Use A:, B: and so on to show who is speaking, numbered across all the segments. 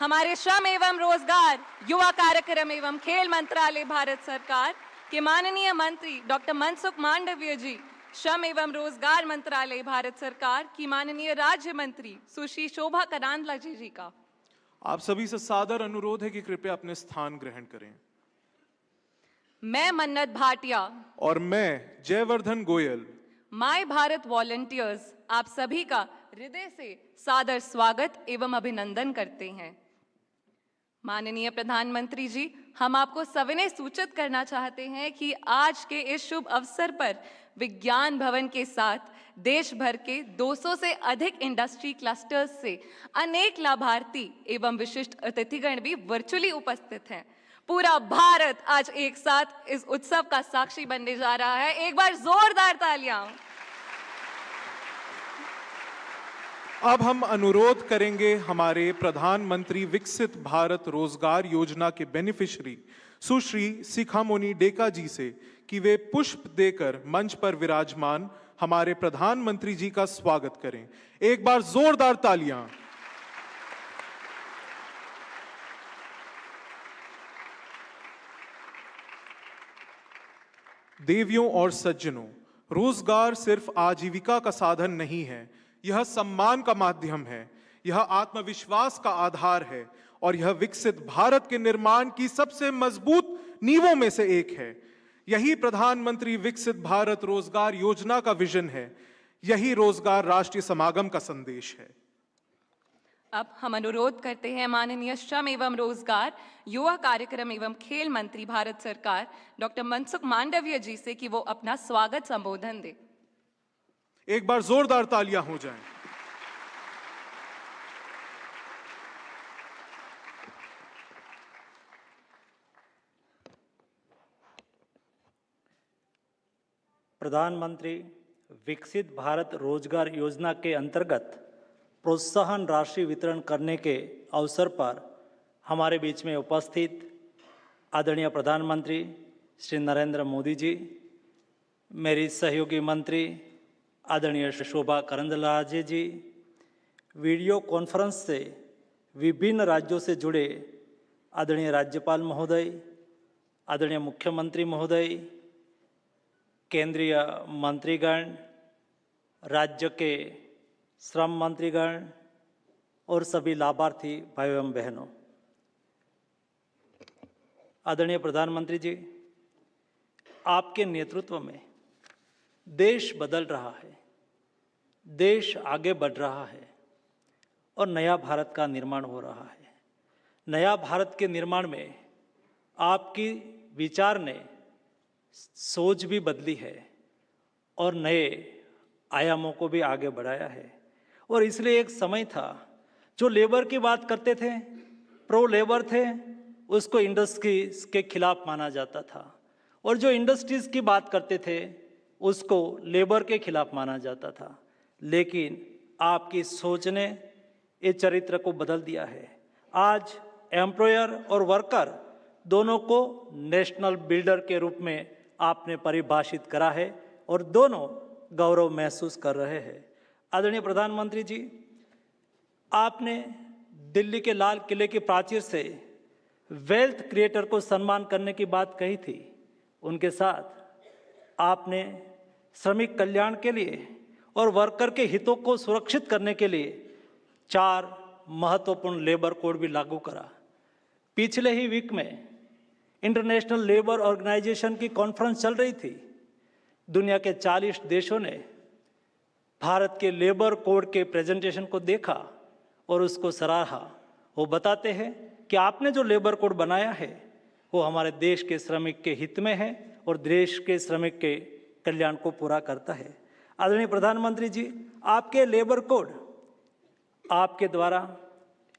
A: हमारे श्रम एवं रोजगार, युवा कार्यक्रम एवं खेल मंत्रालय भारत सरकार के माननीय मंत्री डॉक्टर मनसुख मांडविया जी, श्रम एवं रोजगार मंत्रालय भारत सरकार की माननीय राज्य मंत्री सुश्री शोभा करांदला जी का
B: आप सभी से सादर अनुरोध है कि कृपया अपने स्थान ग्रहण करें।
A: मैं मन्नत भाटिया
B: और मैं जयवर्धन गोयल
A: माय भारत वॉलंटियर्स आप सभी का हृदय से सादर स्वागत एवं अभिनंदन करते हैं। माननीय प्रधानमंत्री जी, हम आपको सविनय सूचित करना चाहते हैं कि आज के इस शुभ अवसर पर विज्ञान भवन के साथ देश भर के 200 से अधिक इंडस्ट्री क्लस्टर्स से अनेक लाभार्थी एवं विशिष्ट अतिथिगण भी वर्चुअली उपस्थित हैं। पूरा भारत आज एक साथ इस उत्सव का साक्षी बनने जा रहा है। एक बार जोरदार तालियां।
B: अब हम अनुरोध करेंगे हमारे प्रधानमंत्री विकसित भारत रोजगार योजना के बेनिफिशियरी सुश्री शिखामणि डेका जी से कि वे पुष्प देकर मंच पर विराजमान हमारे प्रधानमंत्री जी का स्वागत करें। एक बार जोरदार तालियां। देवियों और सज्जनों, रोजगार सिर्फ आजीविका का साधन नहीं है, यह सम्मान का माध्यम है, यह आत्मविश्वास का आधार है और यह विकसित भारत के निर्माण की सबसे मजबूत नींवों में से एक है। यही प्रधानमंत्री विकसित भारत रोजगार योजना का विजन है, यही रोजगार राष्ट्रीय समागम का संदेश है।
A: अब हम अनुरोध करते हैं माननीय श्रम एवं रोजगार, युवा कार्यक्रम एवं खेल मंत्री भारत सरकार डॉक्टर मनसुख मांडविया जी से कि वो अपना स्वागत संबोधन दे।
B: एक बार जोरदार तालियां हो जाएं।
C: प्रधानमंत्री विकसित भारत रोजगार योजना के अंतर्गत प्रोत्साहन राशि वितरण करने के अवसर पर हमारे बीच में उपस्थित आदरणीय प्रधानमंत्री श्री नरेंद्र मोदी जी, मेरी सहयोगी मंत्री आदरणीय शोभा करांदला जी, वीडियो कॉन्फ्रेंस से विभिन्न राज्यों से जुड़े आदरणीय राज्यपाल महोदय, आदरणीय मुख्यमंत्री महोदय, केंद्रीय मंत्रीगण, राज्य के श्रम मंत्रीगण और सभी लाभार्थी भाइयों एवं बहनों, आदरणीय प्रधानमंत्री जी, आपके नेतृत्व में देश बदल रहा है, देश आगे बढ़ रहा है और नया भारत का निर्माण हो रहा है। नया भारत के निर्माण में आपकी विचार ने सोच भी बदली है और नए आयामों को भी आगे बढ़ाया है। और इसलिए एक समय था जो लेबर की बात करते थे, प्रो लेबर थे, उसको इंडस्ट्रीज के खिलाफ माना जाता था, और जो इंडस्ट्रीज की बात करते थे उसको लेबर के खिलाफ माना जाता था। लेकिन आपकी सोच ने ये चरित्र को बदल दिया है। आज एम्प्लॉयर और वर्कर दोनों को नेशनल बिल्डर के रूप में आपने परिभाषित करा है और दोनों गौरव महसूस कर रहे हैं। आदरणीय प्रधानमंत्री जी, आपने दिल्ली के लाल किले की प्राचीर से वेल्थ क्रिएटर को सम्मान करने की बात कही थी। उनके साथ आपने श्रमिक कल्याण के लिए और वर्कर के हितों को सुरक्षित करने के लिए 4 महत्वपूर्ण लेबर कोड भी लागू करा। पिछले ही वीक में इंटरनेशनल लेबर ऑर्गेनाइजेशन की कॉन्फ्रेंस चल रही थी। दुनिया के 40 देशों ने भारत के लेबर कोड के प्रेजेंटेशन को देखा और उसको सराहा। वो बताते हैं कि आपने जो लेबर कोड बनाया है वो हमारे देश के श्रमिक के हित में है और देश के श्रमिक के कल्याण को पूरा करता है। आदरणीय प्रधानमंत्री जी, आपके लेबर कोड आपके द्वारा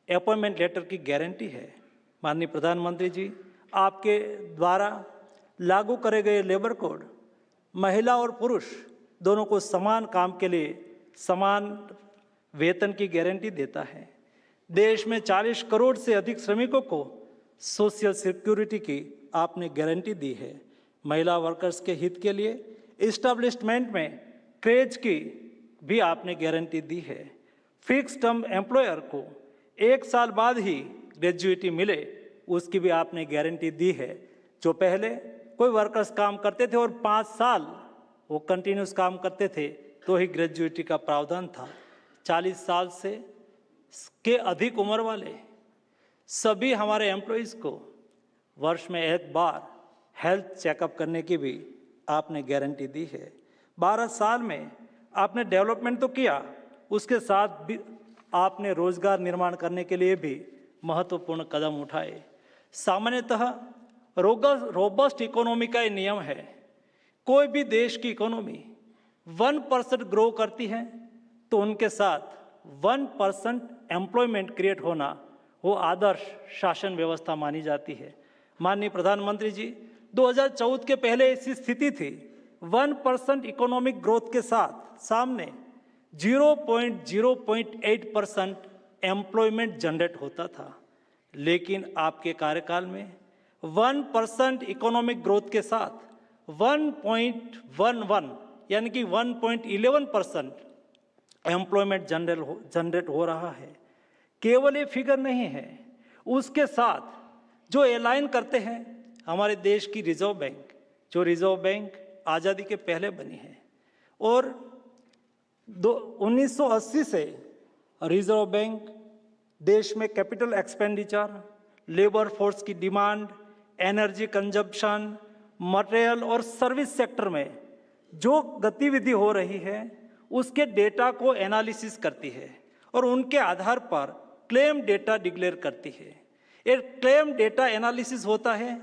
C: अपॉइंटमेंट लेटर की गारंटी है। माननीय प्रधानमंत्री जी, आपके द्वारा लागू करे गए लेबर कोड महिला और पुरुष दोनों को समान काम के लिए समान वेतन की गारंटी देता है। देश में 40 करोड़ से अधिक श्रमिकों को सोशल सिक्योरिटी की आपने गारंटी दी है। महिला वर्कर्स के हित के लिए इस्टेब्लिशमेंट में क्रेज की भी आपने गारंटी दी है। फिक्स टर्म एम्प्लॉयर को 1 साल बाद ही ग्रेजुएटी मिले उसकी भी आपने गारंटी दी है। जो पहले कोई वर्कर्स काम करते थे और 5 साल वो कंटिन्यूस काम करते थे तो ही ग्रेजुएटी का प्रावधान था। 40 साल से के अधिक उम्र वाले सभी हमारे एम्प्लॉइज़ को वर्ष में एक बार हेल्थ चेकअप करने की भी आपने गारंटी दी है। 12 साल में आपने डेवलपमेंट तो किया, उसके साथ भी आपने रोजगार निर्माण करने के लिए भी महत्वपूर्ण कदम उठाए। सामान्यतः रोबस्ट इकोनॉमी का ये नियम है, कोई भी देश की इकोनॉमी 1% ग्रो करती है तो उनके साथ 1% एम्प्लॉयमेंट क्रिएट होना वो आदर्श शासन व्यवस्था मानी जाती है। माननीय प्रधानमंत्री जी, 2014 के पहले ऐसी स्थिति थी, 1% इकोनॉमिक ग्रोथ के साथ सामने 0.08% एम्प्लॉयमेंट जनरेट होता था। लेकिन आपके कार्यकाल में 1% इकोनॉमिक ग्रोथ के साथ 1.11 यानी कि 1.11% एम्प्लॉयमेंट जनरेट हो रहा है। केवल ये फिगर नहीं है, उसके साथ जो अलाइन करते हैं हमारे देश की रिजर्व बैंक, जो रिजर्व बैंक आज़ादी के पहले बनी है और 1980 से रिजर्व बैंक देश में कैपिटल एक्सपेंडिचर, लेबर फोर्स की डिमांड, एनर्जी कंजप्शन, मटेरियल और सर्विस सेक्टर में जो गतिविधि हो रही है उसके डेटा को एनालिसिस करती है और उनके आधार पर क्लेम डेटा डिक्लेयर करती है। ये क्लेम डेटा एनालिसिस होता है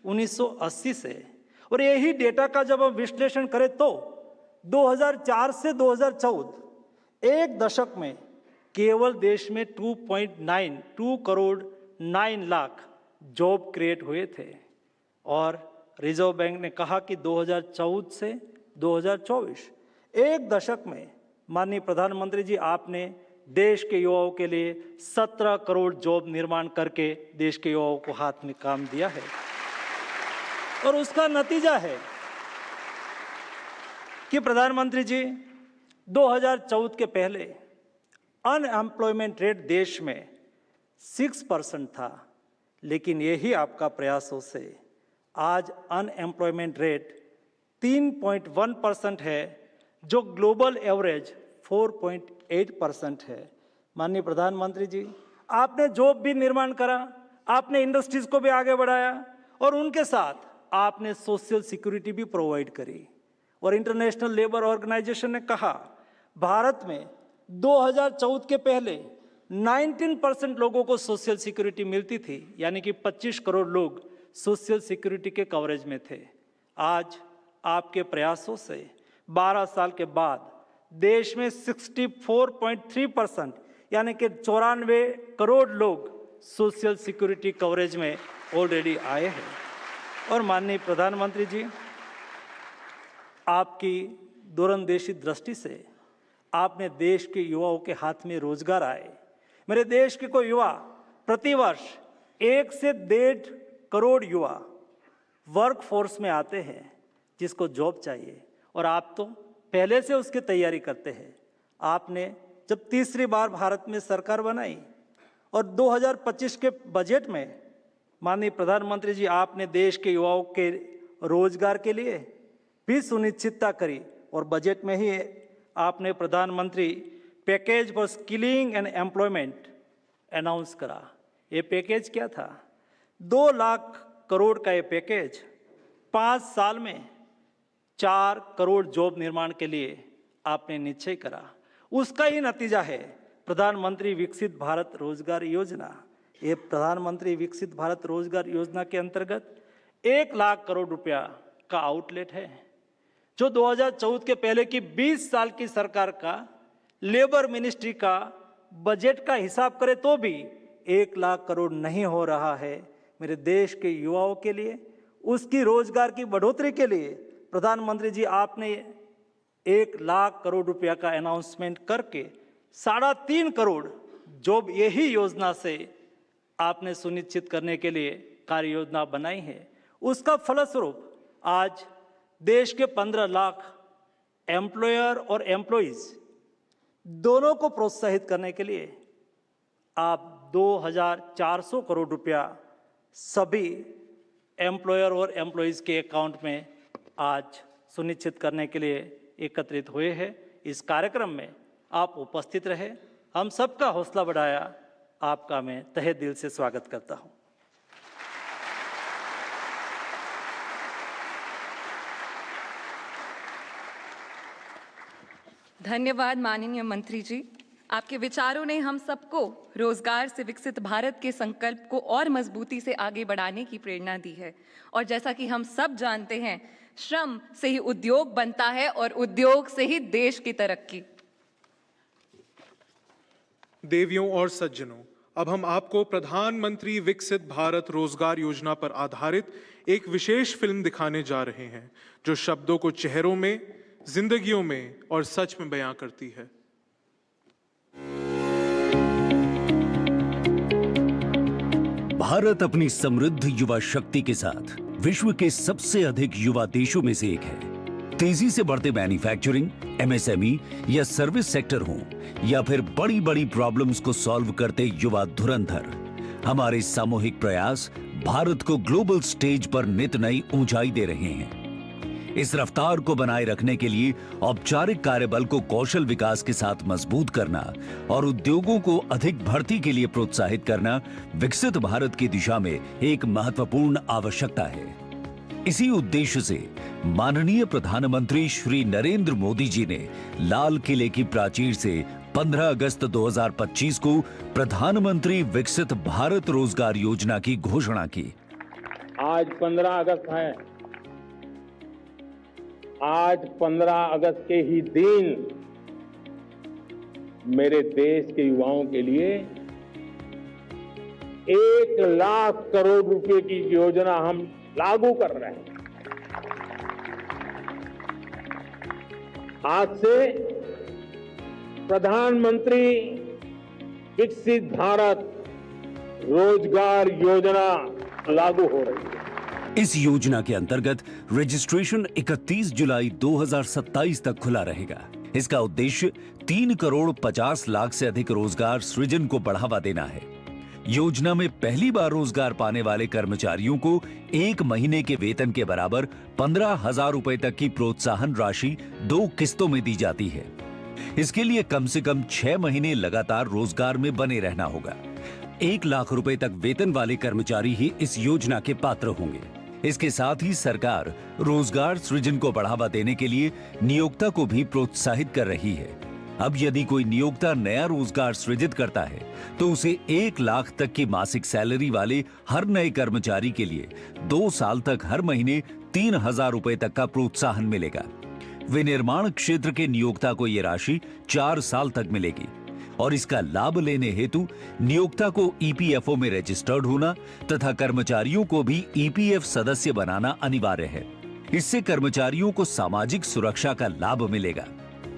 C: 1980 से और यही डेटा का जब हम विश्लेषण करें तो 2004 से 2014 एक दशक में केवल देश में 2 करोड़ 9 लाख जॉब क्रिएट हुए थे और रिजर्व बैंक ने कहा कि 2014 से 2024 एक दशक में माननीय प्रधानमंत्री जी आपने देश के युवाओं के लिए 17 करोड़ जॉब निर्माण करके देश के युवाओं को हाथ में काम दिया है और उसका नतीजा है कि प्रधानमंत्री जी 2014 के पहले अनएम्प्लॉयमेंट रेट देश में 6% था, लेकिन यही आपका प्रयासों से आज अनएम्प्लॉयमेंट रेट 3.1% है, जो ग्लोबल एवरेज 4.8% है। माननीय प्रधानमंत्री जी, आपने जॉब भी निर्माण करा, आपने इंडस्ट्रीज को भी आगे बढ़ाया और उनके साथ आपने सोशल सिक्योरिटी भी प्रोवाइड करी और इंटरनेशनल लेबर ऑर्गेनाइजेशन ने कहा भारत में 2014 के पहले 19% लोगों को सोशल सिक्योरिटी मिलती थी, यानी कि 25 करोड़ लोग सोशल सिक्योरिटी के कवरेज में थे। आज आपके प्रयासों से 12 साल के बाद देश में 64.3% यानी कि 94 करोड़ लोग सोशल सिक्योरिटी कवरेज में ऑलरेडी आए हैं। और माननीय प्रधानमंत्री जी, आपकी दूरंदेशी दृष्टि से आपने देश के युवाओं के हाथ में रोजगार आए। मेरे देश के कोई युवा प्रतिवर्ष 1 से 1.5 करोड़ युवा वर्क फोर्स में आते हैं जिसको जॉब चाहिए और आप तो पहले से उसकी तैयारी करते हैं। आपने जब तीसरी बार भारत में सरकार बनाई और 2025 के बजट में माननीय प्रधानमंत्री जी आपने देश के युवाओं के रोजगार के लिए भी सुनिश्चितता करी और बजट में ही आपने प्रधानमंत्री package for skilling and employment announce करा। ये पैकेज क्या था? 2 लाख करोड़ का ये पैकेज 5 साल में 4 करोड़ जॉब निर्माण के लिए आपने निश्चय करा। उसका ही नतीजा है प्रधानमंत्री विकसित भारत रोजगार योजना। ये प्रधानमंत्री विकसित भारत रोजगार योजना के अंतर्गत 1 लाख करोड़ रुपया का आउटलेट है, जो 2014 के पहले की 20 साल की सरकार का लेबर मिनिस्ट्री का बजट का हिसाब करे तो भी 1 लाख करोड़ नहीं हो रहा है। मेरे देश के युवाओं के लिए उसकी रोजगार की बढ़ोतरी के लिए प्रधानमंत्री जी आपने 1 लाख करोड़ रुपया का अनाउंसमेंट करके 3.5 करोड़ जॉब यही योजना से आपने सुनिश्चित करने के लिए कार्य योजना बनाई है। उसका फलस्वरूप आज देश के 15 लाख एम्प्लॉयर और एम्प्लॉइज दोनों को प्रोत्साहित करने के लिए आप 2,400 करोड़ रुपया सभी एम्प्लॉयर और एम्प्लॉयज़ के अकाउंट में आज सुनिश्चित करने के लिए एकत्रित हुए हैं। इस कार्यक्रम में आप उपस्थित रहे, हम सबका हौसला बढ़ाया, आपका मैं तहे दिल से स्वागत करता हूं।
A: धन्यवाद माननीय मंत्री जी। आपके विचारों ने हम सबको रोजगार से विकसित भारत के संकल्प को और मजबूती से आगे बढ़ाने की प्रेरणा दी है। और जैसा कि हम सब जानते हैं, श्रम से ही उद्योग बनता है और उद्योग से ही देश की तरक्की।
B: देवियों और सज्जनों, अब हम आपको प्रधानमंत्री विकसित भारत रोजगार योजना पर आधारित एक विशेष फिल्म दिखाने जा रहे हैं, जो शब्दों को चेहरों में, जिंदगियों में और सच में बयां करती है।
D: भारत अपनी समृद्ध युवा शक्ति के साथ विश्व के सबसे अधिक युवा देशों में से एक है। तेजी से बढ़ते मैन्युफैक्चरिंग, एमएसएमई या सर्विस सेक्टर हों या फिर बड़ी बड़ी प्रॉब्लम्स को सॉल्व करते युवा धुरंधर, हमारे सामूहिक प्रयास भारत को ग्लोबल स्टेज पर नित नई ऊंचाई दे रहे हैं। इस रफ्तार को बनाए रखने के लिए औपचारिक कार्यबल को कौशल विकास के साथ मजबूत करना और उद्योगों को अधिक भर्ती के लिए प्रोत्साहित करना विकसित भारत की दिशा में एक महत्वपूर्ण आवश्यकता है। इसी उद्देश्य से माननीय प्रधानमंत्री श्री नरेंद्र मोदी जी ने लाल किले की प्राचीर से 15 अगस्त 2025 को प्रधानमंत्री विकसित भारत रोजगार योजना की घोषणा की।
E: आज 15 अगस्त है। आज 15 अगस्त के ही दिन मेरे देश के युवाओं के लिए 1 लाख करोड़ रुपए की योजना हम लागू कर रहे हैं। आज से प्रधानमंत्री विकसित भारत रोजगार योजना लागू हो रही है।
D: इस योजना के अंतर्गत रजिस्ट्रेशन 31 जुलाई 2027 तक खुला रहेगा। इसका उद्देश्य 3 करोड़ 50 लाख से अधिक रोजगार सृजन को बढ़ावा देना है। योजना में पहली बार रोजगार पाने वाले कर्मचारियों को 1 महीने के वेतन के बराबर 15,000 रुपए तक की प्रोत्साहन राशि 2 किस्तों में दी जाती है। इसके लिए कम से कम 6 महीने लगातार रोजगार में बने रहना होगा। 1 लाख रुपए तक वेतन वाले कर्मचारी ही इस योजना के पात्र होंगे। इसके साथ ही सरकार रोजगार सृजन को बढ़ावा देने के लिए नियोक्ता को भी प्रोत्साहित कर रही है। अब यदि कोई नियोक्ता नया रोजगार सृजित करता है तो उसे 1 लाख तक की मासिक सैलरी वाले हर नए कर्मचारी के लिए 2 साल तक हर महीने 3,000 रुपए तक का प्रोत्साहन मिलेगा। विनिर्माण क्षेत्र के नियोक्ता को यह राशि 4 साल तक मिलेगी और इसका लाभ लेने हेतु नियोक्ता को ईपीएफओ में रजिस्टर्ड होना तथा कर्मचारियों को भी ईपीएफ सदस्य बनाना अनिवार्य है। इससे कर्मचारियों को सामाजिक सुरक्षा का लाभ मिलेगा।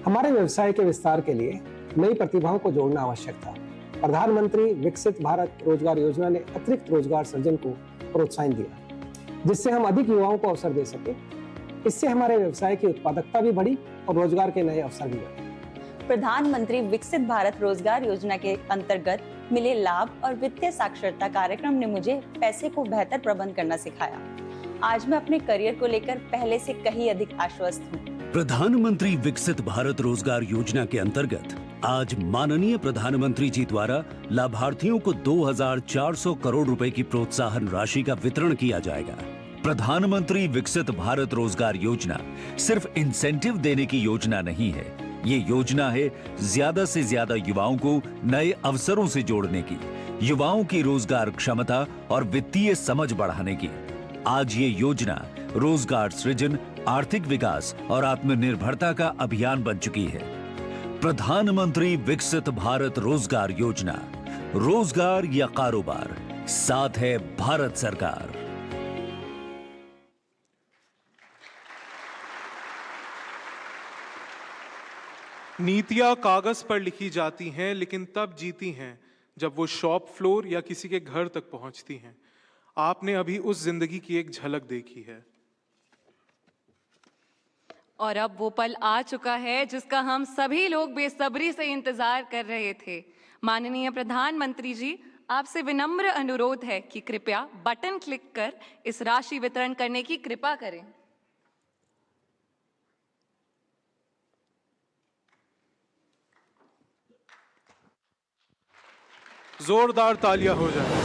F: हमारे व्यवसाय के विस्तार के लिए नई प्रतिभाओं को जोड़ना आवश्यक था। प्रधानमंत्री विकसित भारत रोजगार योजना ने अतिरिक्त रोजगार सृजन को प्रोत्साहन दिया, जिससे हम अधिक युवाओं को अवसर दे सके। इससे हमारे व्यवसाय की उत्पादकता भी बढ़ी और रोजगार के नए अवसर भी बढ़े।
G: प्रधानमंत्री विकसित भारत रोजगार योजना के अंतर्गत मिले लाभ और वित्तीय साक्षरता कार्यक्रम ने मुझे पैसे को बेहतर प्रबंध करना सिखाया। आज मैं अपने करियर को लेकर पहले से कहीं अधिक आश्वस्त हूँ।
D: प्रधानमंत्री विकसित भारत रोजगार योजना के अंतर्गत आज माननीय प्रधानमंत्री जी द्वारा लाभार्थियों को 2,400 करोड़ रुपए की प्रोत्साहन राशि का वितरण किया जाएगा। प्रधानमंत्री विकसित भारत रोजगार योजना सिर्फ इंसेंटिव देने की योजना नहीं है, ये योजना है ज्यादा से ज्यादा युवाओं को नए अवसरों से जोड़ने की, युवाओं की रोजगार क्षमता और वित्तीय समझ बढ़ाने की। आज ये योजना रोजगार सृजन, आर्थिक विकास और आत्मनिर्भरता का अभियान बन चुकी है। प्रधानमंत्री विकसित भारत रोजगार योजना, रोजगार या कारोबार, साथ है भारत सरकार।
B: नीतियां कागज पर लिखी जाती हैं, लेकिन तब जीती हैं जब वो शॉप फ्लोर या किसी के घर तक पहुंचती हैं। आपने अभी उस जिंदगी की एक झलक देखी है।
A: और अब वो पल आ चुका है जिसका हम सभी लोग बेसब्री से इंतजार कर रहे थे। माननीय प्रधानमंत्री जी, आपसे विनम्र अनुरोध है कि कृपया बटन क्लिक कर इस राशि वितरण करने की कृपा करें।
B: जोरदार तालियां हो जाए।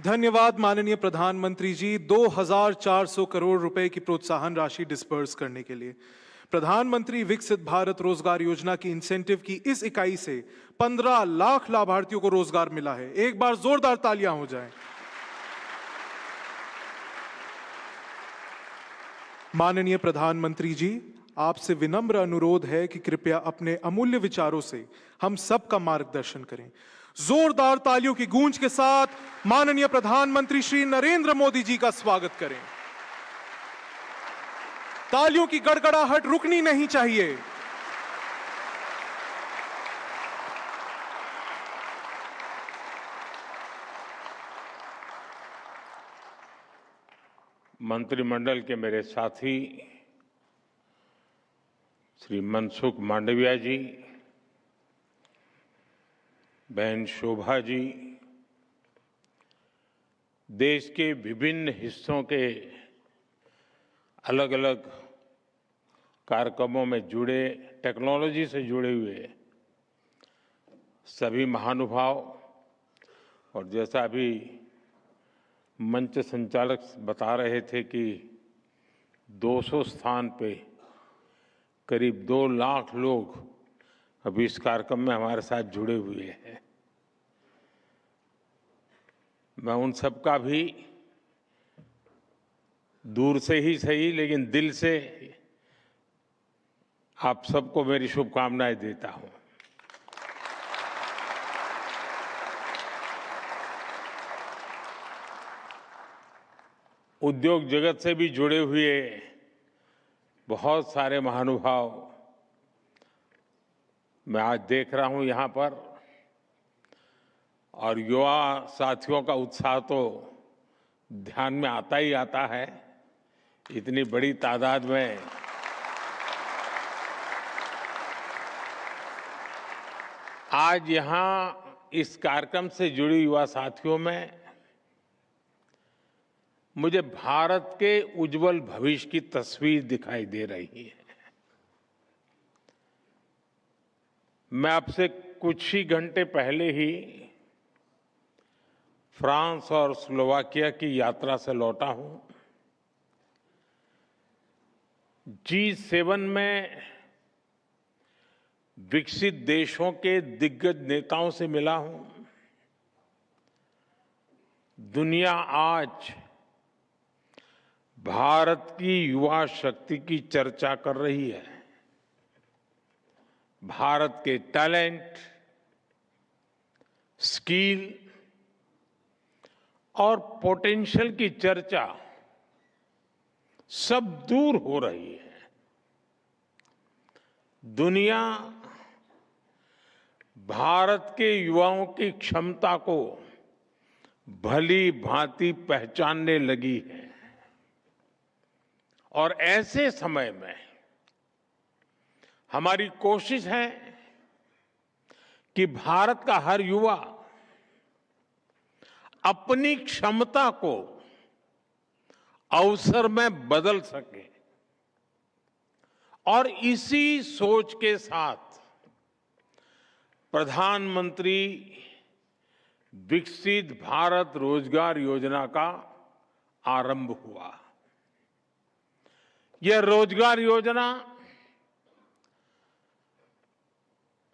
B: धन्यवाद माननीय प्रधानमंत्री जी, 2400 करोड़ रुपए की प्रोत्साहन राशि डिस्पर्स करने के लिए। प्रधानमंत्री विकसित भारत रोजगार योजना की इंसेंटिव की इस इकाई से 15 लाख लाभार्थियों को रोजगार मिला है। एक बार जोरदार तालियां हो जाएं। माननीय प्रधानमंत्री जी, आपसे विनम्र अनुरोध है कि कृपया अपने अमूल्य विचारों से हम सबका मार्गदर्शन करें। जोरदार तालियों की गूंज के साथ माननीय प्रधानमंत्री श्री नरेंद्र मोदी जी का स्वागत करें। तालियों की गड़गड़ाहट रुकनी नहीं चाहिए।
E: मंत्रिमंडल के मेरे साथी श्री मनसुख मांडविया जी, बहन शोभा जी, देश के विभिन्न हिस्सों के अलग अलग कार्यक्रमों में जुड़े, टेक्नोलॉजी से जुड़े हुए सभी महानुभाव, और जैसा अभी मंच संचालक बता रहे थे कि 200 स्थान पे करीब 2 लाख लोग अभी इस कार्यक्रम में हमारे साथ जुड़े हुए हैं। मैं उन सबका भी दूर से ही सही लेकिन दिल से आप सबको मेरी शुभकामनाएं देता हूं। उद्योग जगत से भी जुड़े हुए बहुत सारे महानुभाव मैं आज देख रहा हूं यहां पर, और युवा साथियों का उत्साह तो ध्यान में आता ही आता है। इतनी बड़ी तादाद में आज यहां इस कार्यक्रम से जुड़े युवा साथियों में मुझे भारत के उज्जवल भविष्य की तस्वीर दिखाई दे रही है। मैं आपसे कुछ ही घंटे पहले ही फ्रांस और स्लोवाकिया की यात्रा से लौटा हूं। G7 में विकसित देशों के दिग्गज नेताओं से मिला हूं। दुनिया आज भारत की युवा शक्ति की चर्चा कर रही है। भारत के टैलेंट, स्किल और पोटेंशियल की चर्चा सब दूर हो रही है। दुनिया भारत के युवाओं की क्षमता को भली भांति पहचानने लगी है, और ऐसे समय में हमारी कोशिश है कि भारत का हर युवा अपनी क्षमता को अवसर में बदल सके। और इसी सोच के साथ प्रधानमंत्री विकसित भारत रोजगार योजना का आरंभ हुआ। यह रोजगार योजना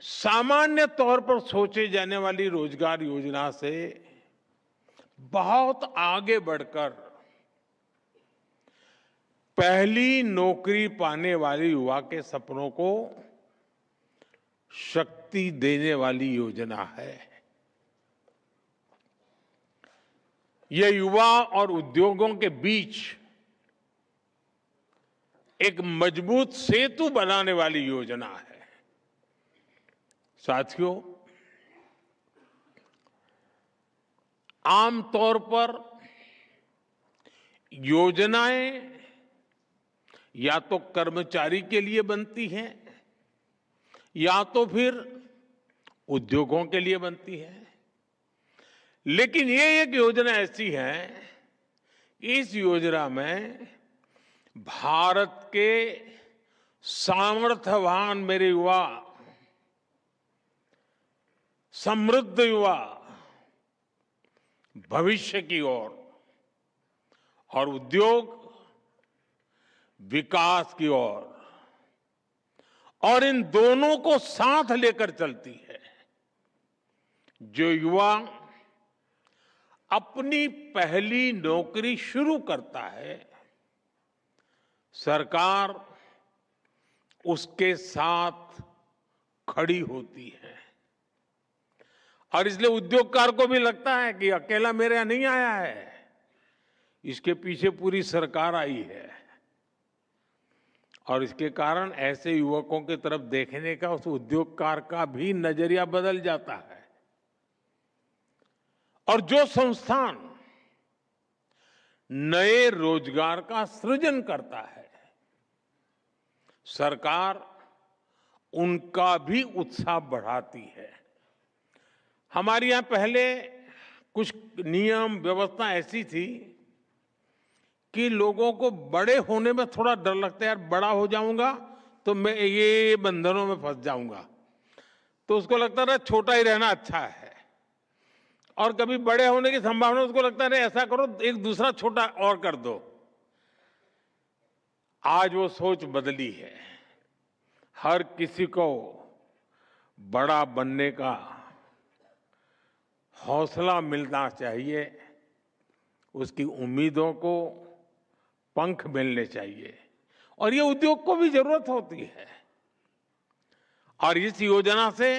E: सामान्य तौर पर सोचे जाने वाली रोजगार योजना से बहुत आगे बढ़कर पहली नौकरी पाने वाले युवा के सपनों को शक्ति देने वाली योजना है। यह युवा और उद्योगों के बीच एक मजबूत सेतु बनाने वाली योजना है। साथियों, आमतौर पर योजनाएं या तो कर्मचारी के लिए बनती हैं या तो फिर उद्योगों के लिए बनती है। लेकिन ये एक योजना ऐसी है, इस योजना में भारत के सामर्थ्यवान मेरे युवा, समृद्ध युवा भविष्य की ओर और उद्योग विकास की ओर, और इन दोनों को साथ लेकर चलती है। जो युवा अपनी पहली नौकरी शुरू करता है, सरकार उसके साथ खड़ी होती है। और इसलिए उद्योगकार को भी लगता है कि अकेला मेरे यहां नहीं आया है, इसके पीछे पूरी सरकार आई है। और इसके कारण ऐसे युवकों की तरफ देखने का उस उद्योगकार का भी नजरिया बदल जाता है। और जो संस्थान नए रोजगार का सृजन करता है, सरकार उनका भी उत्साह बढ़ाती है। हमारे यहां पहले कुछ नियम व्यवस्था ऐसी थी कि लोगों को बड़े होने में थोड़ा डर लगता है, यार बड़ा हो जाऊंगा तो मैं ये बंधनों में फंस जाऊंगा, तो उसको लगता था छोटा ही रहना अच्छा है। और कभी बड़े होने की संभावना, उसको लगता है ऐसा करो एक दूसरा छोटा और कर दो। आज वो सोच बदली है। हर किसी को बड़ा बनने का हौसला मिलना चाहिए, उसकी उम्मीदों को पंख मिलने चाहिए, और ये उद्योग को भी जरूरत होती है। और इस योजना से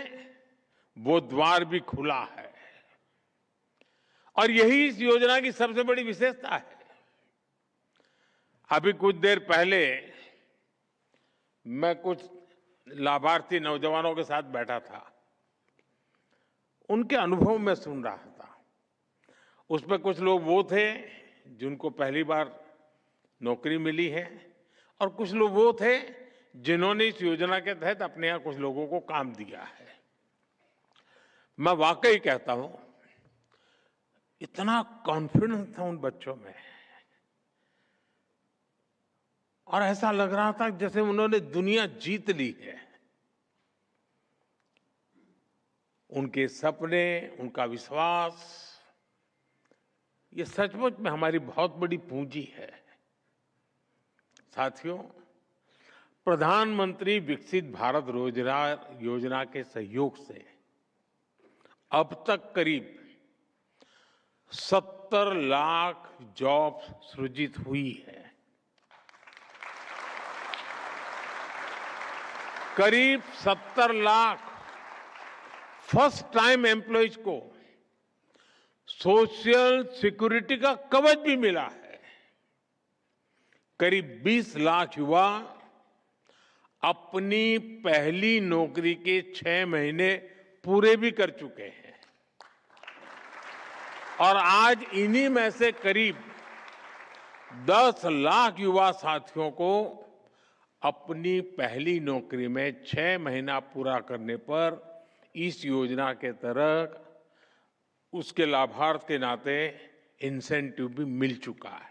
E: वो द्वार भी खुला है, और यही इस योजना की सबसे बड़ी विशेषता है। अभी कुछ देर पहले मैं कुछ लाभार्थी नौजवानों के साथ बैठा था, उनके अनुभव में सुन रहा था। उसमें कुछ लोग वो थे जिनको पहली बार नौकरी मिली है, और कुछ लोग वो थे जिन्होंने इस योजना के तहत अपने यहां कुछ लोगों को काम दिया है। मैं वाकई कहता हूं, इतना कॉन्फिडेंस था उन बच्चों में, और ऐसा लग रहा था जैसे उन्होंने दुनिया जीत ली है। उनके सपने, उनका विश्वास, ये सचमुच में हमारी बहुत बड़ी पूंजी है। साथियों, प्रधानमंत्री विकसित भारत रोजगार योजना के सहयोग से अब तक करीब 70 लाख जॉब सृजित हुई है। करीब 70 लाख फर्स्ट टाइम एम्प्लॉयज को सोशल सिक्योरिटी का कवच भी मिला है। करीब 20 लाख युवा अपनी पहली नौकरी के 6 महीने पूरे भी कर चुके हैं, और आज इन्हीं में से करीब 10 लाख युवा साथियों को अपनी पहली नौकरी में 6 महीना पूरा करने पर इस योजना के तहत उसके लाभार्थ के नाते इंसेंटिव भी मिल चुका है।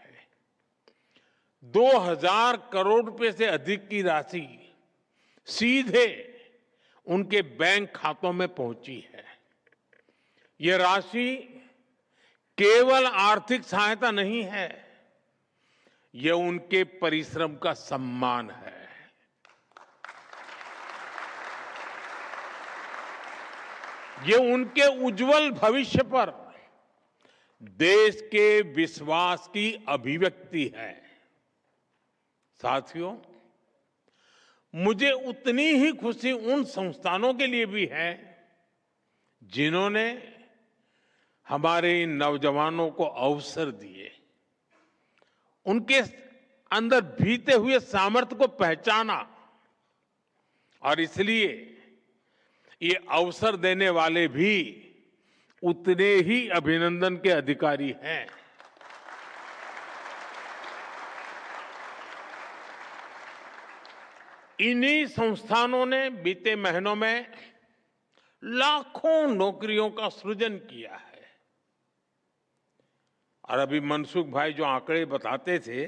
E: 2000 करोड़ रुपए से अधिक की राशि सीधे उनके बैंक खातों में पहुंची है। यह राशि केवल आर्थिक सहायता नहीं है, यह उनके परिश्रम का सम्मान है। ये उनके उज्जवल भविष्य पर देश के विश्वास की अभिव्यक्ति है। साथियों, मुझे उतनी ही खुशी उन संस्थानों के लिए भी है जिन्होंने हमारे इन नौजवानों को अवसर दिए, उनके अंदर भीते हुए सामर्थ्य को पहचाना, और इसलिए ये अवसर देने वाले भी उतने ही अभिनंदन के अधिकारी हैं। इन्हीं संस्थानों ने बीते महीनों में लाखों नौकरियों का सृजन किया है। और अभी मनसुख भाई जो आंकड़े बताते थे,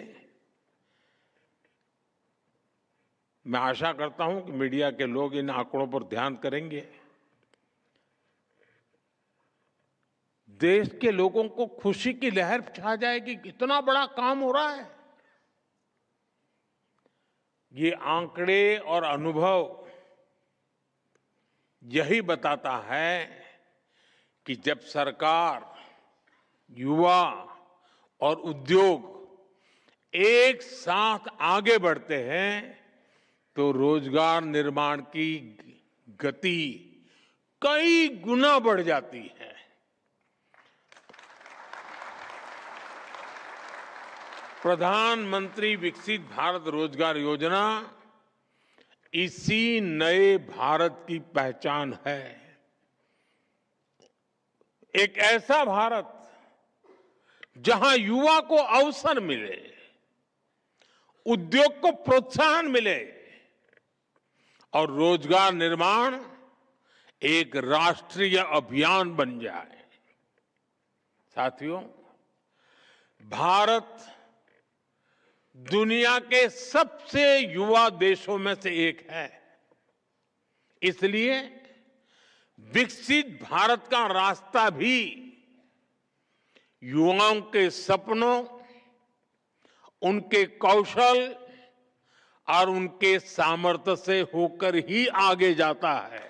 E: मैं आशा करता हूं कि मीडिया के लोग इन आंकड़ों पर ध्यान करेंगे। देश के लोगों को खुशी की लहर छा जाएगी, कितना बड़ा काम हो रहा है। ये आंकड़े और अनुभव यही बताता है कि जब सरकार, युवा और उद्योग एक साथ आगे बढ़ते हैं तो रोजगार निर्माण की गति कई गुना बढ़ जाती है। प्रधानमंत्री विकसित भारत रोजगार योजना इसी नए भारत की पहचान है। एक ऐसा भारत जहां युवा को अवसर मिले, उद्योग को प्रोत्साहन मिले और रोजगार निर्माण एक राष्ट्रीय अभियान बन जाए। साथियों, भारत दुनिया के सबसे युवा देशों में से एक है। इसलिए विकसित भारत का रास्ता भी युवाओं के सपनों, उनके कौशल और उनके सामर्थ्य से होकर ही आगे जाता है।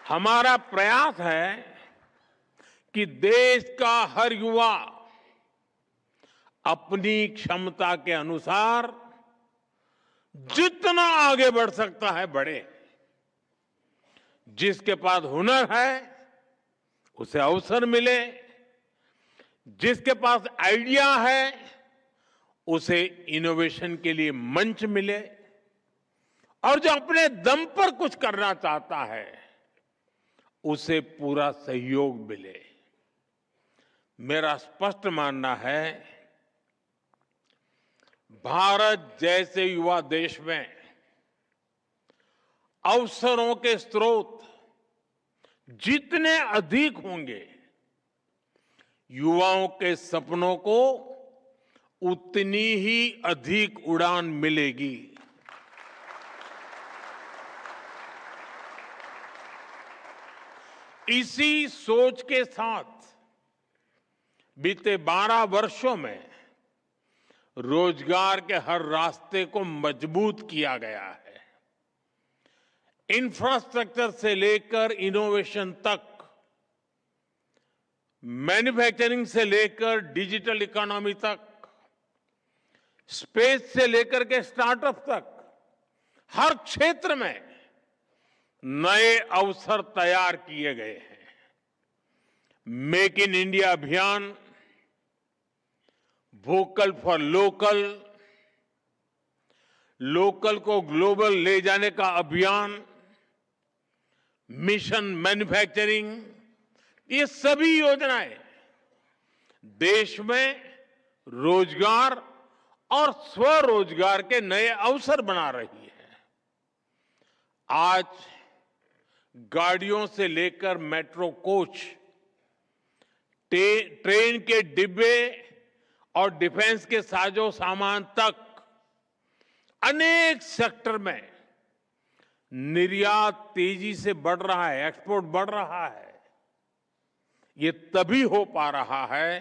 E: हमारा प्रयास है कि देश का हर युवा अपनी क्षमता के अनुसार जितना आगे बढ़ सकता है बढ़े। जिसके पास हुनर है उसे अवसर मिले, जिसके पास आइडिया है उसे इनोवेशन के लिए मंच मिले, और जो अपने दम पर कुछ करना चाहता है उसे पूरा सहयोग मिले। मेरा स्पष्ट मानना है, भारत जैसे युवा देश में अवसरों के स्रोत जितने अधिक होंगे, युवाओं के सपनों को उतनी ही अधिक उड़ान मिलेगी। इसी सोच के साथ बीते 12 वर्षों में रोजगार के हर रास्ते को मजबूत किया गया है। इंफ्रास्ट्रक्चर से लेकर इनोवेशन तक, मैन्युफैक्चरिंग से लेकर डिजिटल इकोनॉमी तक, स्पेस से लेकर के स्टार्टअप तक, हर क्षेत्र में नए अवसर तैयार किए गए हैं। मेक इन इंडिया अभियान, वोकल फॉर लोकल, लोकल को ग्लोबल ले जाने का अभियान, मिशन मैन्युफैक्चरिंग, ये सभी योजनाएं देश में रोजगार और स्वरोजगार के नए अवसर बना रही है। आज गाड़ियों से लेकर मेट्रो कोच, ट्रेन के डिब्बे और डिफेंस के साजो सामान तक अनेक सेक्टर में निर्यात तेजी से बढ़ रहा है, एक्सपोर्ट बढ़ रहा है। ये तभी हो पा रहा है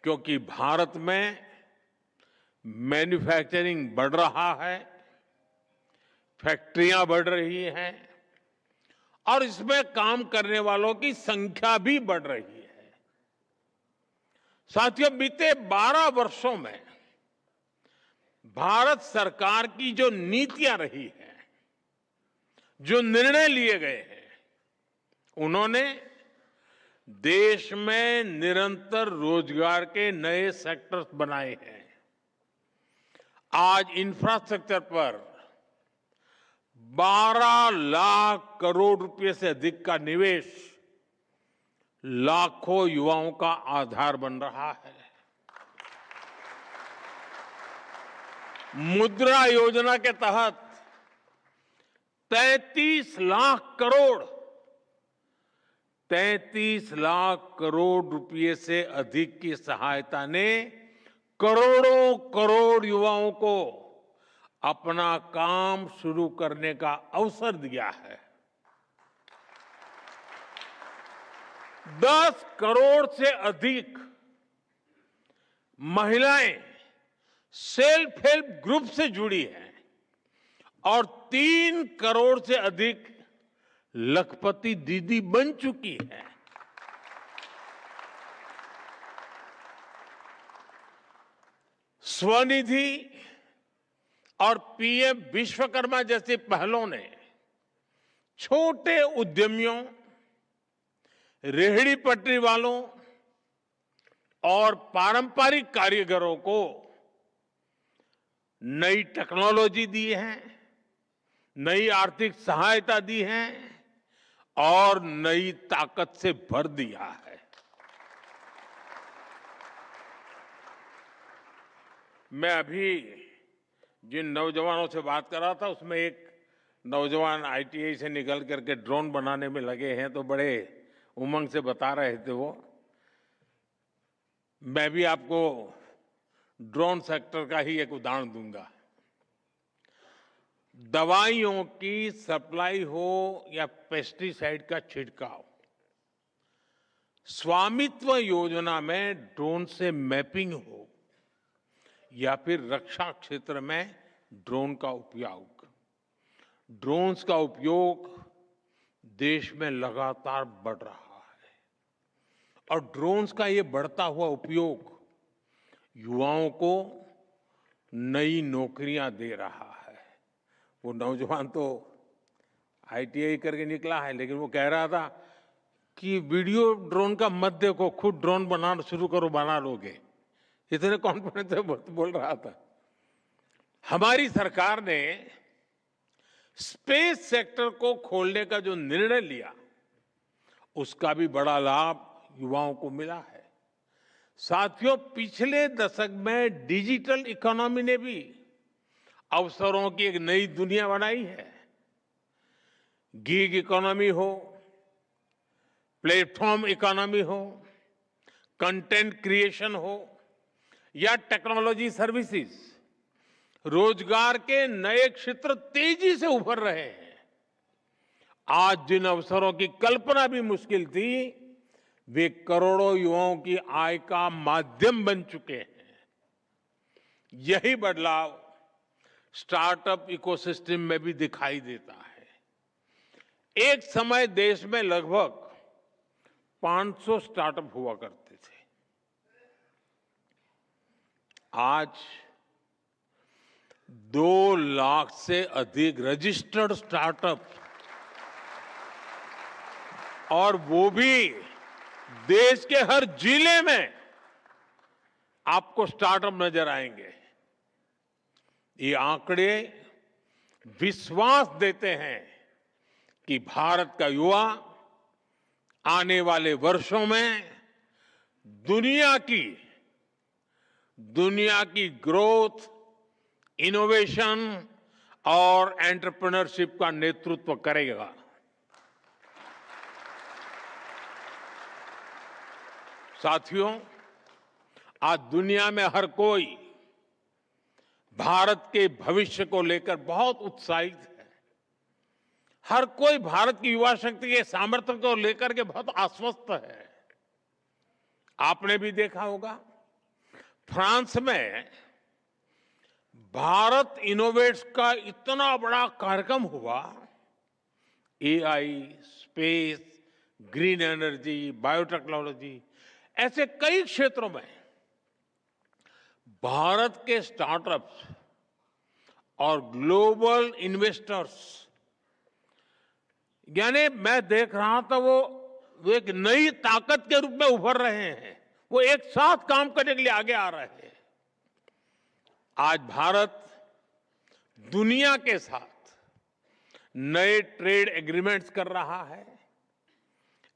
E: क्योंकि भारत में मैन्युफैक्चरिंग बढ़ रहा है, फैक्ट्रियां बढ़ रही हैं और इसमें काम करने वालों की संख्या भी बढ़ रही है। साथियों, बीते 12 वर्षों में भारत सरकार की जो नीतियां रही हैं, जो निर्णय लिए गए हैं, उन्होंने देश में निरंतर रोजगार के नए सेक्टर्स बनाए हैं। आज इंफ्रास्ट्रक्चर पर 12 लाख करोड़ रुपए से अधिक का निवेश लाखों युवाओं का आधार बन रहा है। मुद्रा योजना के तहत 33 लाख करोड़ रुपए से अधिक की सहायता ने करोड़ों करोड़ युवाओं को अपना काम शुरू करने का अवसर दिया है। 10 करोड़ से अधिक महिलाएं सेल्फ हेल्प ग्रुप से जुड़ी हैं और 3 करोड़ से अधिक लखपति दीदी बन चुकी है। स्वनिधि और पीएम विश्वकर्मा जैसी पहलों ने छोटे उद्यमियों, रेहड़ी पटरी वालों और पारंपरिक कारीगरों को नई टेक्नोलॉजी दी है, नई आर्थिक सहायता दी है और नई ताकत से भर दिया है। मैं अभी जिन नौजवानों से बात कर रहा था उसमें एक नौजवान आईटीआई से निकल करके ड्रोन बनाने में लगे हैं, तो बड़े उमंग से बता रहे थे वो। मैं भी आपको ड्रोन सेक्टर का ही एक उदाहरण दूंगा। दवाइयों की सप्लाई हो या पेस्टिसाइड का छिड़काव, स्वामित्व योजना में ड्रोन से मैपिंग हो या फिर रक्षा क्षेत्र में ड्रोन का उपयोग, ड्रोन्स का उपयोग देश में लगातार बढ़ रहा है और ड्रोन्स का ये बढ़ता हुआ उपयोग युवाओं को नई नौकरियां दे रहा है। वो नौजवान तो आईटीआई करके निकला है, लेकिन वो कह रहा था कि वीडियो ड्रोन का मत देखो, खुद ड्रोन बनाना शुरू करो, बना लोगे। इतने कॉन्फिडेंस से बोल रहा था। हमारी सरकार ने स्पेस सेक्टर को खोलने का जो निर्णय लिया उसका भी बड़ा लाभ युवाओं को मिला है। साथियों, पिछले दशक में डिजिटल इकोनॉमी ने भी अवसरों की एक नई दुनिया बनाई है। गिग इकोनॉमी हो, प्लेटफॉर्म इकोनॉमी हो, कंटेंट क्रिएशन हो या टेक्नोलॉजी सर्विसेज, रोजगार के नए क्षेत्र तेजी से उभर रहे हैं। आज जिन अवसरों की कल्पना भी मुश्किल थी, वे करोड़ों युवाओं की आय का माध्यम बन चुके हैं। यही बदलाव स्टार्टअप इकोसिस्टम में भी दिखाई देता है। एक समय देश में लगभग 500 स्टार्टअप हुआ करते थे। आज 2 लाख से अधिक रजिस्टर्ड स्टार्टअप, और वो भी देश के हर जिले में आपको स्टार्टअप नजर आएंगे। ये आंकड़े विश्वास देते हैं कि भारत का युवा आने वाले वर्षों में दुनिया की ग्रोथ, इनोवेशन और एंटरप्रेन्योरशिप का नेतृत्व करेगा। साथियों, आज दुनिया में हर कोई भारत के भविष्य को लेकर बहुत उत्साहित है। हर कोई भारत की युवा शक्ति के सामर्थ्य को लेकर के बहुत आश्वस्त है। आपने भी देखा होगा, फ्रांस में भारत इनोवेट्स का इतना बड़ा कार्यक्रम हुआ। AI, space, green energy, biotechnology, ऐसे कई क्षेत्रों में भारत के स्टार्टअप्स और ग्लोबल इन्वेस्टर्स, यानी मैं देख रहा था वो एक नई ताकत के रूप में उभर रहे हैं। वो एक साथ काम करने के लिए आगे आ रहे हैं। आज भारत दुनिया के साथ नए ट्रेड एग्रीमेंट्स कर रहा है।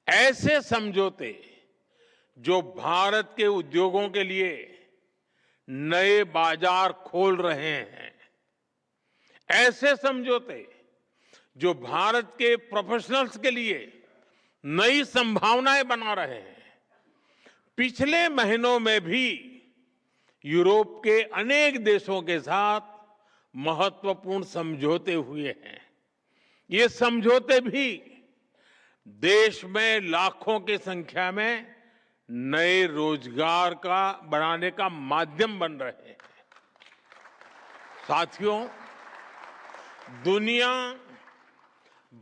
E: ऐसे समझौते जो भारत के उद्योगों के लिए नए बाजार खोल रहे हैं, ऐसे समझौते जो भारत के प्रोफेशनल्स के लिए नई संभावनाएं बना रहे हैं। पिछले महीनों में भी यूरोप के अनेक देशों के साथ महत्वपूर्ण समझौते हुए हैं। ये समझौते भी देश में लाखों की संख्या में नए रोजगार का बनाने का माध्यम बन रहे हैं। साथियों, दुनिया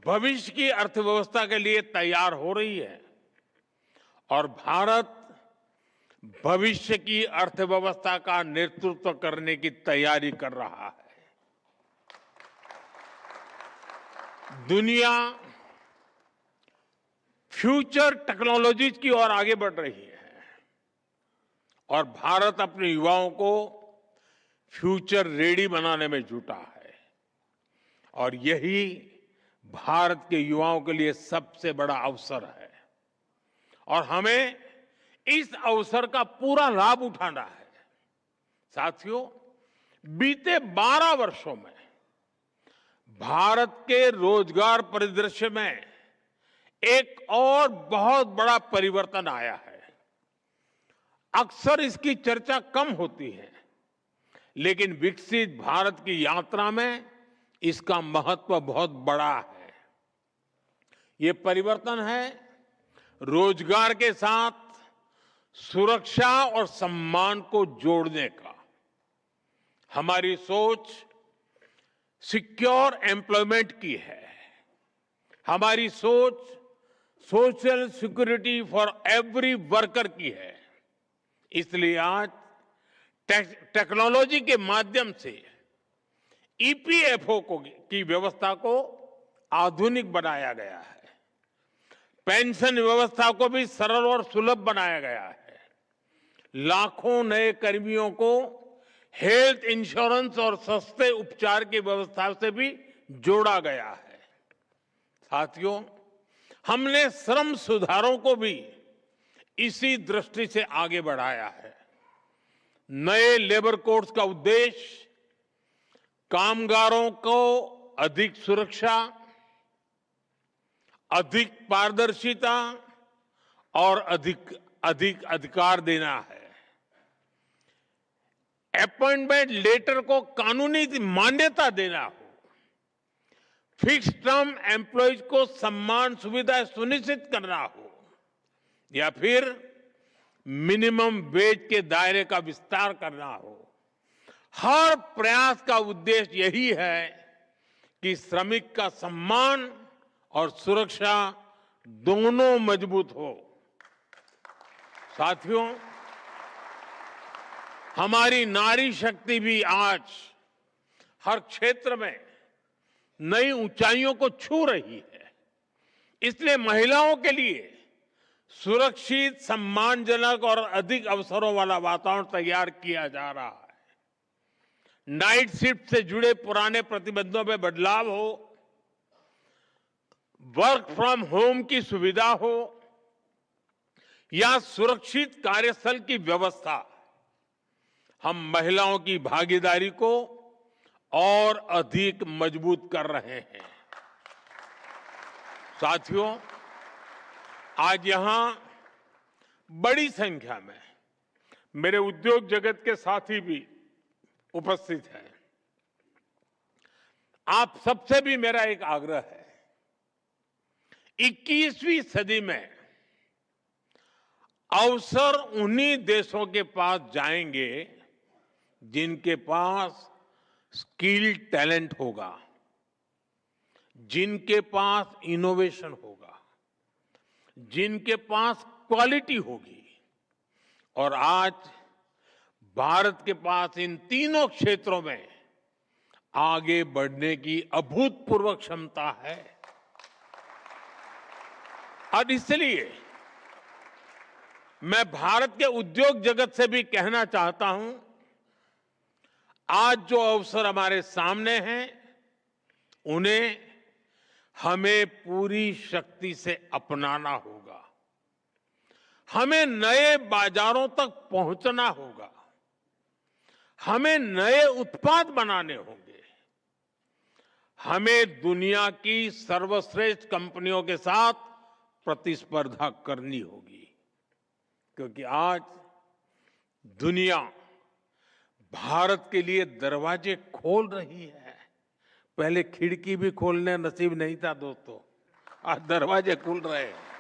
E: भविष्य की अर्थव्यवस्था के लिए तैयार हो रही है और भारत भविष्य की अर्थव्यवस्था का नेतृत्व करने की तैयारी कर रहा है। दुनिया फ्यूचर टेक्नोलॉजीज की ओर आगे बढ़ रही है और भारत अपने युवाओं को फ्यूचर रेडी बनाने में जुटा है और यही भारत के युवाओं के लिए सबसे बड़ा अवसर है और हमें इस अवसर का पूरा लाभ उठाना है। साथियों, बीते 12 वर्षों में भारत के रोजगार परिदृश्य में एक और बहुत बड़ा परिवर्तन आया है। अक्सर इसकी चर्चा कम होती है, लेकिन विकसित भारत की यात्रा में इसका महत्व बहुत बड़ा है। ये परिवर्तन है रोजगार के साथ सुरक्षा और सम्मान को जोड़ने का। हमारी सोच सिक्योर एम्प्लॉयमेंट की है। हमारी सोच social security for every worker की है। इसलिए आज टेक्नोलॉजी के माध्यम से ईपीएफओ की व्यवस्था को आधुनिक बनाया गया है। पेंशन व्यवस्था को भी सरल और सुलभ बनाया गया है। लाखों नए कर्मियों को हेल्थ इंश्योरेंस और सस्ते उपचार की व्यवस्था से भी जोड़ा गया है। साथियों, हमने श्रम सुधारों को भी इसी दृष्टि से आगे बढ़ाया है। नए लेबर कोड्स का उद्देश्य कामगारों को अधिक सुरक्षा, अधिक पारदर्शिता और अधिक अधिकार देना है। अपॉइंटमेंट लेटर को कानूनी मान्यता देना हो, फिक्स टर्म एम्प्लॉयज को सम्मान सुविधाएं सुनिश्चित करना हो या फिर मिनिमम वेज के दायरे का विस्तार करना हो, हर प्रयास का उद्देश्य यही है कि श्रमिक का सम्मान और सुरक्षा दोनों मजबूत हो। साथियों, हमारी नारी शक्ति भी आज हर क्षेत्र में नई ऊंचाइयों को छू रही है। इसलिए महिलाओं के लिए सुरक्षित, सम्मानजनक और अधिक अवसरों वाला वातावरण तैयार किया जा रहा है। नाइट शिफ्ट से जुड़े पुराने प्रतिबंधों में बदलाव हो, वर्क फ्रॉम होम की सुविधा हो या सुरक्षित कार्यस्थल की व्यवस्था, हम महिलाओं की भागीदारी को और अधिक मजबूत कर रहे हैं। साथियों, आज यहां बड़ी संख्या में मेरे उद्योग जगत के साथी भी उपस्थित हैं। आप सबसे भी मेरा एक आग्रह है, 21वीं सदी में अवसर उन्हीं देशों के पास जाएंगे जिनके पास स्किल टैलेंट होगा, जिनके पास इनोवेशन होगा, जिनके पास क्वालिटी होगी। और आज भारत के पास इन तीनों क्षेत्रों में आगे बढ़ने की अभूतपूर्व क्षमता है। और इसलिए मैं भारत के उद्योग जगत से भी कहना चाहता हूं, आज जो अवसर हमारे सामने हैं, उन्हें हमें पूरी शक्ति से अपनाना होगा। हमें नए बाजारों तक पहुंचना होगा। हमें नए उत्पाद बनाने होंगे। हमें दुनिया की सर्वश्रेष्ठ कंपनियों के साथ प्रतिस्पर्धा करनी होगी, क्योंकि आज दुनिया भारत के लिए दरवाजे खोल रही है। पहले खिड़की भी खोलने नसीब नहीं था दोस्तों, आज दरवाजे खुल रहे हैं।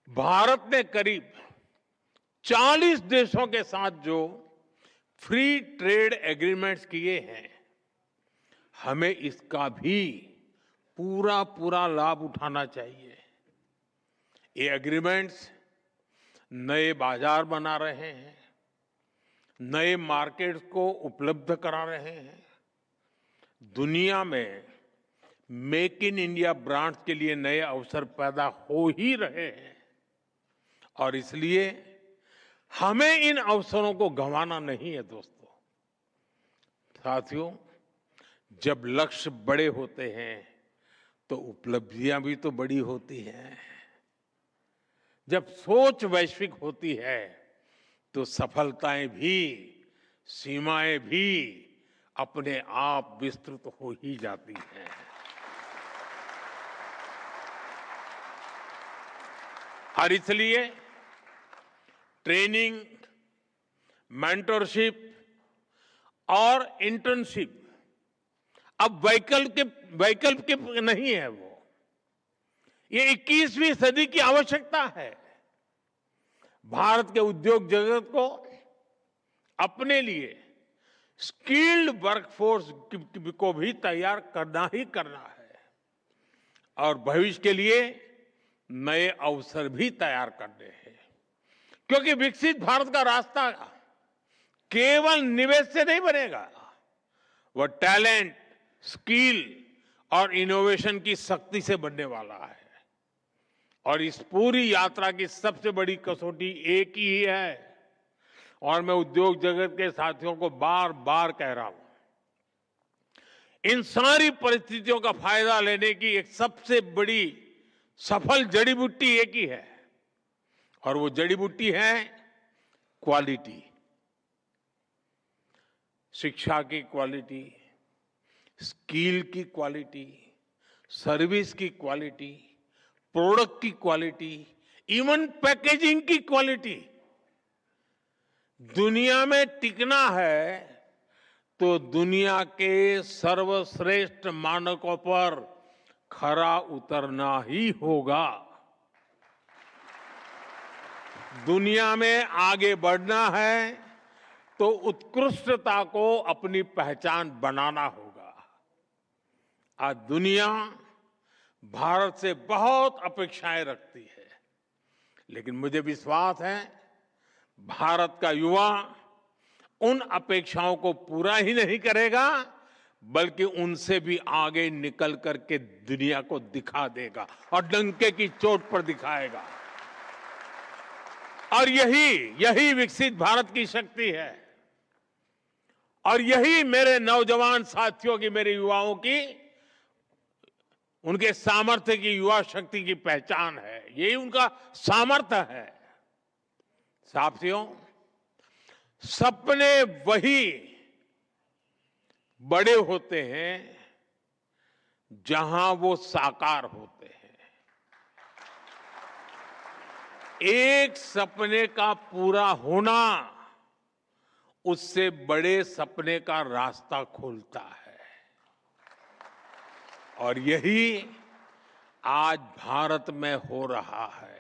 E: भारत ने करीब 40 देशों के साथ जो फ्री ट्रेड एग्रीमेंट्स किए हैं, हमें इसका भी पूरा लाभ उठाना चाहिए। ये एग्रीमेंट्स नए बाजार बना रहे हैं, नए मार्केट्स को उपलब्ध करा रहे हैं, दुनिया में मेक इन इंडिया ब्रांड्स के लिए नए अवसर पैदा हो ही रहे हैं, और इसलिए हमें इन अवसरों को गंवाना नहीं है दोस्तों। साथियों, जब लक्ष्य बड़े होते हैं तो उपलब्धियां भी तो बड़ी होती हैं। जब सोच वैश्विक होती है तो सफलताएं भी, सीमाएं भी अपने आप विस्तृत हो ही जाती हैं। और इसलिए ट्रेनिंग, मेंटरशिप और इंटर्नशिप अब वैकल्पिक नहीं है। वो ये 21वीं सदी की आवश्यकता है। भारत के उद्योग जगत को अपने लिए स्किल्ड वर्कफोर्स को भी तैयार करना ही करना है, और भविष्य के लिए नए अवसर भी तैयार करने हैं। क्योंकि विकसित भारत का रास्ता केवल निवेश से नहीं बनेगा, वह टैलेंट, स्किल और इनोवेशन की शक्ति से बनने वाला है। और इस पूरी यात्रा की सबसे बड़ी कसौटी एक ही है, और मैं उद्योग जगत के साथियों को बार बार कह रहा हूं, इन सारी परिस्थितियों का फायदा लेने की एक सबसे बड़ी सफल जड़ी बूटी एक ही है, और वो जड़ी बूटी है क्वालिटी। शिक्षा की क्वालिटी, स्किल की क्वालिटी, सर्विस की क्वालिटी, प्रोडक्ट की क्वालिटी, इवन पैकेजिंग की क्वालिटी। दुनिया में टिकना है तो दुनिया के सर्वश्रेष्ठ मानकों पर खरा उतरना ही होगा। दुनिया में आगे बढ़ना है तो उत्कृष्टता को अपनी पहचान बनाना होगा। आज दुनिया भारत से बहुत अपेक्षाएं रखती है, लेकिन मुझे विश्वास है भारत का युवा उन अपेक्षाओं को पूरा ही नहीं करेगा, बल्कि उनसे भी आगे निकल करके दुनिया को दिखा देगा, और डंके की चोट पर दिखाएगा। और यही विकसित भारत की शक्ति है, और यही मेरे नौजवान साथियों की, मेरे युवाओं की, उनके सामर्थ्य की, युवा शक्ति की पहचान है। यही उनका सामर्थ्य है। साथियों, सपने वही बड़े होते हैं जहां वो साकार होते हैं। एक सपने का पूरा होना उससे बड़े सपने का रास्ता खोलता है, और यही आज भारत में हो रहा है।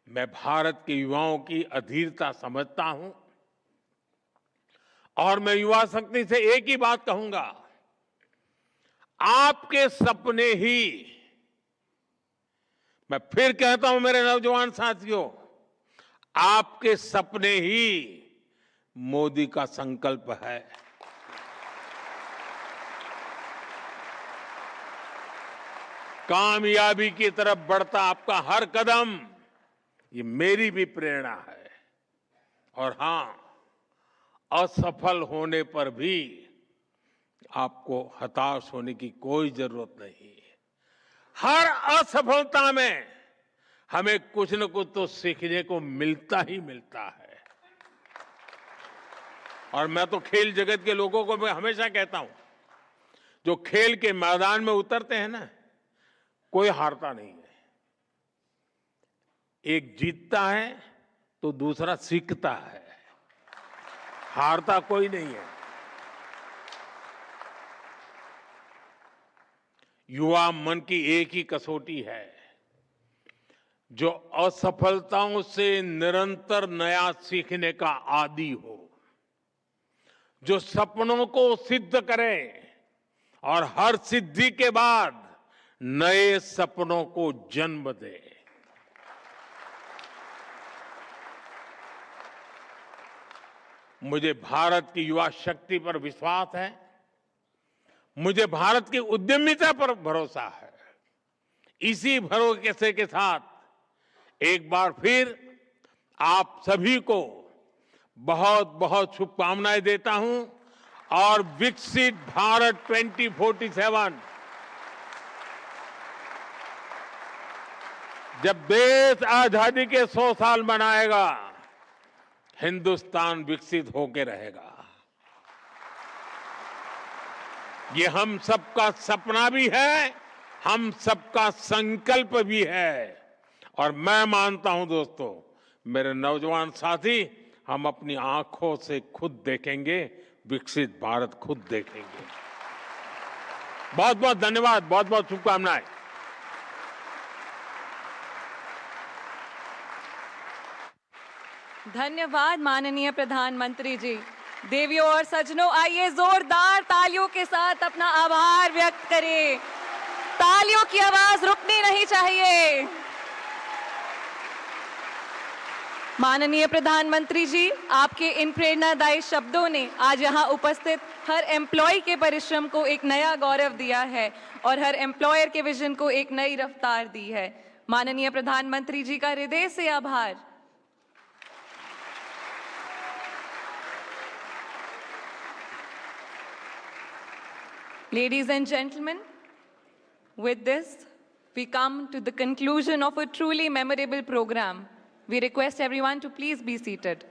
E: मैं भारत के युवाओं की अधीरता समझता हूं, और मैं युवा शक्ति से एक ही बात कहूंगा, आपके सपने ही, मैं फिर कहता हूं मेरे नौजवान साथियों, आपके सपने ही मोदी का संकल्प है। कामयाबी की तरफ बढ़ता आपका हर कदम ये मेरी भी प्रेरणा है। और हां, असफल होने पर भी आपको हताश होने की कोई जरूरत नहीं है। हर असफलता में हमें कुछ न कुछ तो सीखने को मिलता ही मिलता है। और मैं तो खेल जगत के लोगों को मैं हमेशा कहता हूं, जो खेल के मैदान में उतरते हैं ना, कोई हारता नहीं है। एक जीतता है तो दूसरा सीखता है, हारता कोई नहीं है। युवा मन की एक ही कसौटी है, जो असफलताओं से निरंतर नया सीखने का आदी हो, जो सपनों को सिद्ध करे और हर सिद्धि के बाद नए सपनों को जन्म दे। मुझे भारत की युवा शक्ति पर विश्वास है, मुझे भारत की उद्यमिता पर भरोसा है। इसी भरोसे के साथ एक बार फिर आप सभी को बहुत बहुत शुभकामनाएं देता हूं और विकसित भारत 2047 जब देश आजादी के 100 साल मनाएगा, हिंदुस्तान विकसित होकर रहेगा। ये हम सबका सपना भी है, हम सबका संकल्प भी है। और मैं मानता हूं दोस्तों, मेरे नौजवान साथी, हम अपनी आंखों से खुद देखेंगे, विकसित भारत खुद देखेंगे। बहुत बहुत धन्यवाद, बहुत बहुत शुभकामनाएं।
A: धन्यवाद माननीय प्रधानमंत्री जी। देवियों और सज्जनों, आइए जोरदार तालियों के साथ अपना आभार व्यक्त करें। तालियों की आवाज रुकनी नहीं चाहिए। माननीय प्रधानमंत्री जी, आपके इन प्रेरणादायी शब्दों ने आज यहाँ उपस्थित हर एम्प्लॉय के परिश्रम को एक नया गौरव दिया है और हर एम्प्लॉयर के विजन को एक नई रफ्तार दी है। माननीय प्रधानमंत्री जी का हृदय से आभार। Ladies and gentlemen, with this, we come to the conclusion of a truly memorable program. We request everyone to please be seated.